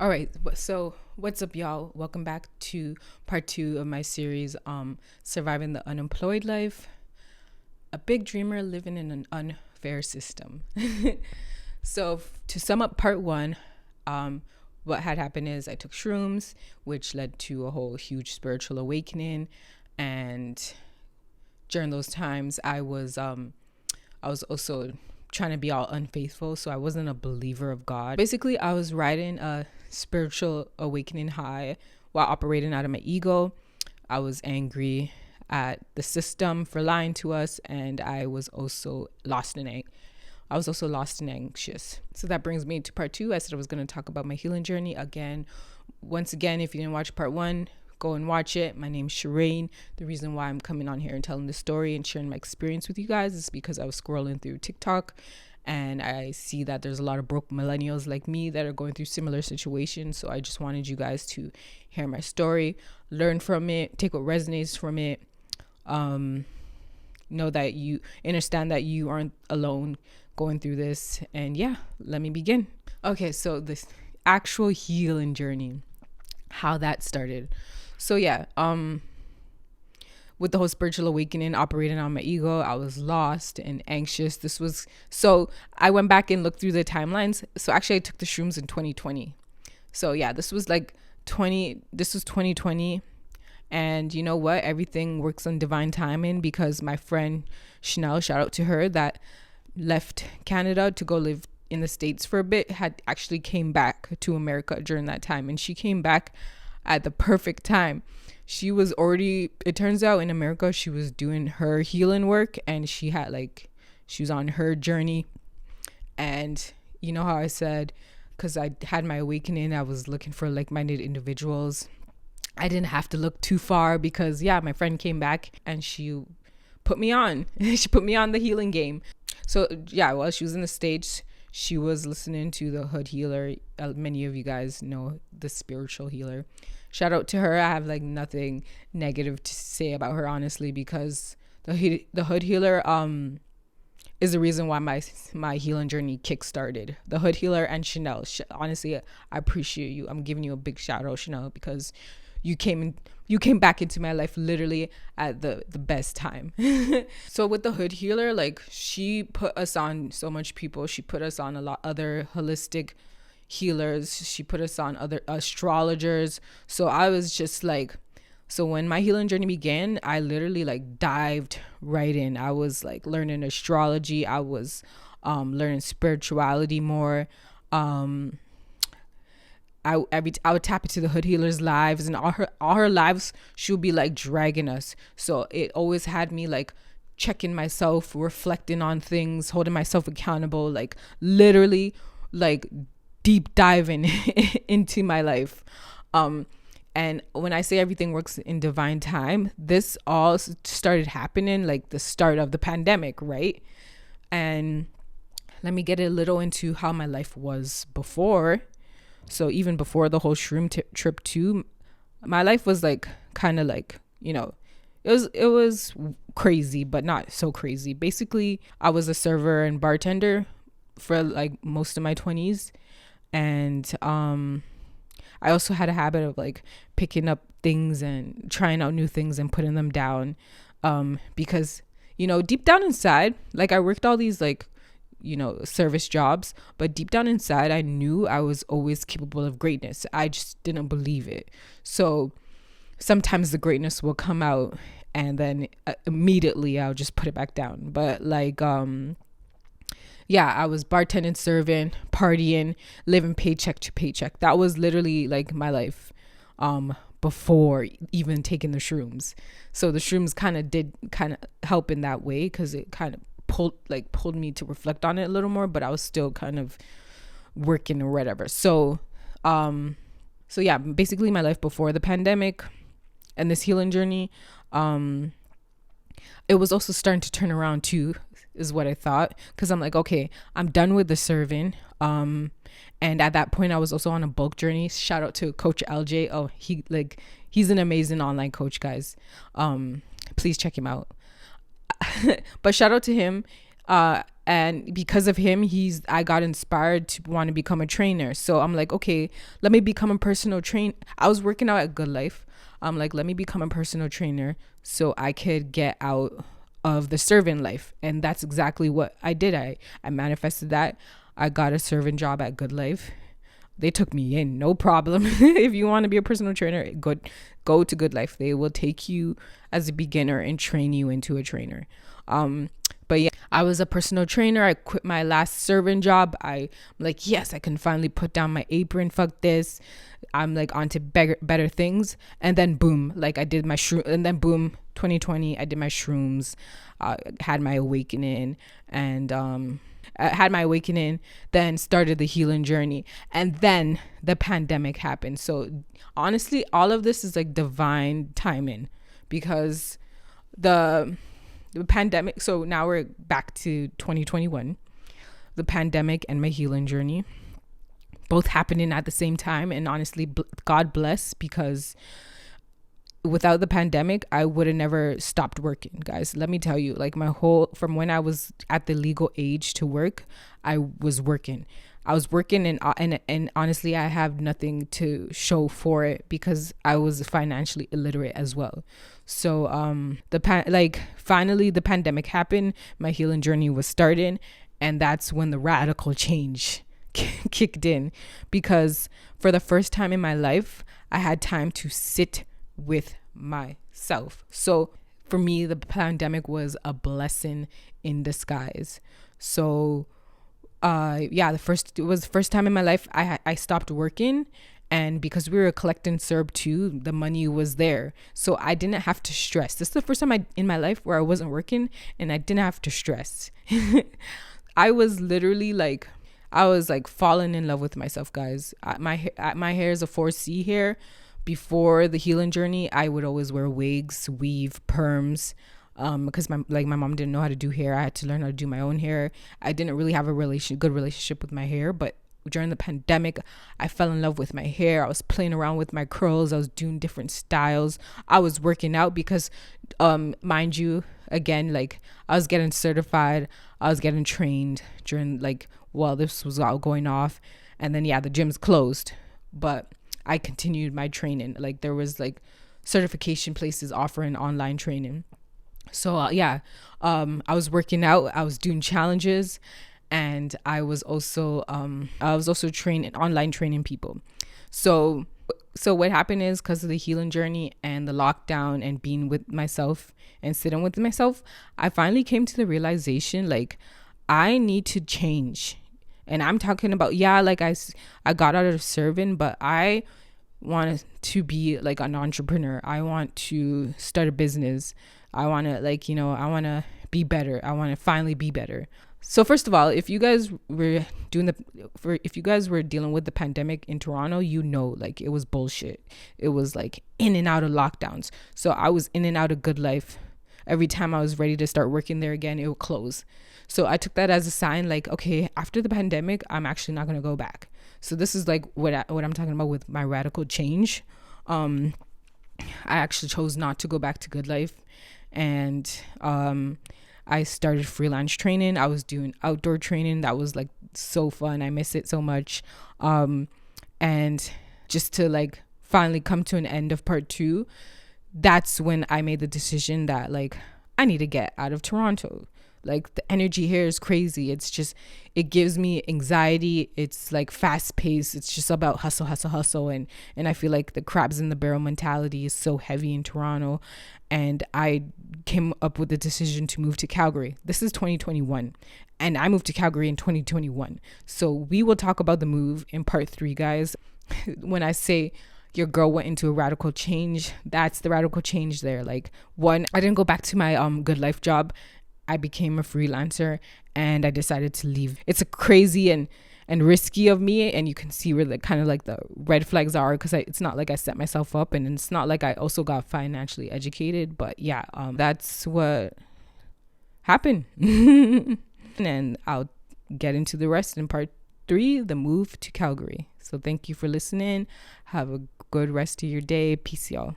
All right, so what's up, y'all? Welcome back to part two of my series, Surviving the Unemployed Life. A big dreamer living in an unfair system. So, to sum up part one, what had happened is I took shrooms, which led to a whole huge spiritual awakening. And during those times, I was also trying to be all unfaithful, so I wasn't a believer of God. Basically, I was riding a spiritual awakening high while operating out of my ego. I was angry at the system for lying to us, and I was also lost and anxious. So that brings me to part two. I said I was going to talk about my healing journey again. Once again, if you didn't watch part one, go and watch it. My name's Shireen. The reason why I'm coming on here and telling this story and sharing my experience with you guys is because I was scrolling through TikTok and I see that there's a lot of broke millennials like me that are going through similar situations. So I just wanted you guys to hear my story, learn from it, take what resonates from it. Know that you understand that you aren't alone going through this. And yeah, let me begin. Okay, so this actual healing journey, how that started. So yeah, with the whole spiritual awakening operating on my ego, I was lost and anxious. So I went back and looked through the timelines. So actually I took the shrooms in 2020. So yeah, this was 2020. And you know what? Everything works on divine timing, because my friend Chanel, shout out to her, that left Canada to go live in the States for a bit, had actually came back to America during that time. And she came back at the perfect time. She was already, it turns out in America, she was doing her healing work, and she was on her journey. And you know how I said, because I had my awakening, I was looking for like-minded individuals. I didn't have to look too far, because yeah, my friend came back and she put me on. She put me on the healing game. So yeah, while she was in the States, she was listening to the Hood Healer. Many of you guys know the spiritual healer. Shout out to her. I have like nothing negative to say about her, honestly, because the Hood Healer is the reason why my healing journey kickstarted. The Hood Healer and Chanel. Honestly, I appreciate you. I'm giving you a big shout out, Chanel, because you came back into my life literally at the best time. So with the Hood Healer, like, she put us on so much people. She put us on a lot other holistic healers. She put us on other astrologers. So I was just like, so when my healing journey began, I literally like dived right in. I was like learning astrology. I was learning spirituality more. I would tap into the Hood Healer's lives, and all her lives, she would be like dragging us. So it always had me like checking myself, reflecting on things, holding myself accountable, like literally like deep diving into my life. And when I say everything works in divine time, this all started happening like the start of the pandemic, right? And let me get a little into how my life was before. So even before the whole shroom trip too, my life was like kind of like, it was crazy, but not so crazy. Basically, I was a server and bartender for like most of my 20s. And I also had a habit of like picking up things and trying out new things and putting them down, because deep down inside, like, I worked all these like service jobs, but deep down inside I knew I was always capable of greatness. I just didn't believe it. So sometimes the greatness will come out, and then immediately I'll just put it back down. But like yeah, I was bartending, serving, partying, living paycheck to paycheck. That was literally like my life before even taking the shrooms. So the shrooms kind of help in that way, because it kind of pulled me to reflect on it a little more, but I was still kind of working or whatever. So yeah, basically my life before the pandemic and this healing journey, it was also starting to turn around too, is what I thought, because I'm like, okay, I'm done with the serving. And at that point I was also on a bulk journey. Shout out to Coach LJ. Oh, he's an amazing online coach, guys. Please check him out. But shout out to him. And because of him, I got inspired to want to become a trainer. So I'm like, okay, let me become a personal trainer. I was working out at Good Life. I'm like, let me become a personal trainer so I could get out of the servant life. And that's exactly what I did. I manifested that. I got a servant job at Good Life. They took me in, no problem. If you want to be a personal trainer, go to Good Life. They will take you as a beginner and train you into a trainer. But yeah, I was a personal trainer. I quit my last servant job. I'm like, yes, I can finally put down my apron. Fuck this. I'm like on to better things. And then boom, like I did my shroom. And then boom, 2020, I did my shrooms, had my awakening, and I had my awakening, then started the healing journey. And then the pandemic happened. So honestly, all of this is like divine timing, because the pandemic. So now we're back to 2021, the pandemic and my healing journey, both happening at the same time. And honestly, God bless, because without the pandemic, I would have never stopped working, guys. Let me tell you, like from when I was at the legal age to work, I was working. And honestly, I have nothing to show for it because I was financially illiterate as well. So finally the pandemic happened, my healing journey was starting, and that's when the radical change kicked in, because for the first time in my life, I had time to sit with myself. So for me, the pandemic was a blessing in disguise. So it was the first time in my life I stopped working, and because we were collecting CERB too, the money was there, so I didn't have to stress. This is the first time in my life where I wasn't working and I didn't have to stress. I was literally like, I was like falling in love with myself, guys. My hair is a 4C hair. Before the healing journey, I would always wear wigs, weave, perms, because my mom didn't know how to do hair. I had to learn how to do my own hair. I didn't really have a good relationship with my hair, but during the pandemic, I fell in love with my hair. I was playing around with my curls. I was doing different styles. I was working out because, mind you, again, like I was getting certified. I was getting trained during while this was all going off. And then, the gym's closed, but I continued my training. Like there was certification places offering online training. So I was working out, I was doing challenges, and I was also training online training people. So what happened is, because of the healing journey and the lockdown and being with myself and sitting with myself, I finally came to the realization, like, I need to change. And I'm talking about, I got out of serving, but I want to be like an entrepreneur. I want to start a business. I want to I want to be better. I want to finally be better. So first of all, if you guys were dealing with the pandemic in Toronto, it was bullshit. It was like in and out of lockdowns. So I was in and out of Good Life. Every time I was ready to start working there again, it would close. So I took that as a sign, like, okay, after the pandemic, I'm actually not going to go back. So this is like what I'm talking about with my radical change. I actually chose not to go back to Good Life. And I started freelance training. I was doing outdoor training. That was like so fun. I miss it so much. And just to finally come to an end of part 2, that's when I made the decision that I need to get out of Toronto. Like the energy here is crazy. It's just, it gives me anxiety. It's fast paced. It's just about hustle, hustle, hustle. And I feel like the crabs in the barrel mentality is so heavy in Toronto. And I came up with the decision to move to Calgary. This is 2021. And I moved to Calgary in 2021. So we will talk about the move in part 3, guys. When I say your girl went into a radical change, that's the radical change there. One, I didn't go back to my Good Life job. I became a freelancer and I decided to leave. It's a crazy and risky of me, and you can see where the red flags are, because it's not like I set myself up, and it's not like I also got financially educated, but that's what happened. And I'll get into the rest in part 3, the move to Calgary. So thank you for listening. Have a good rest of your day. Peace, y'all.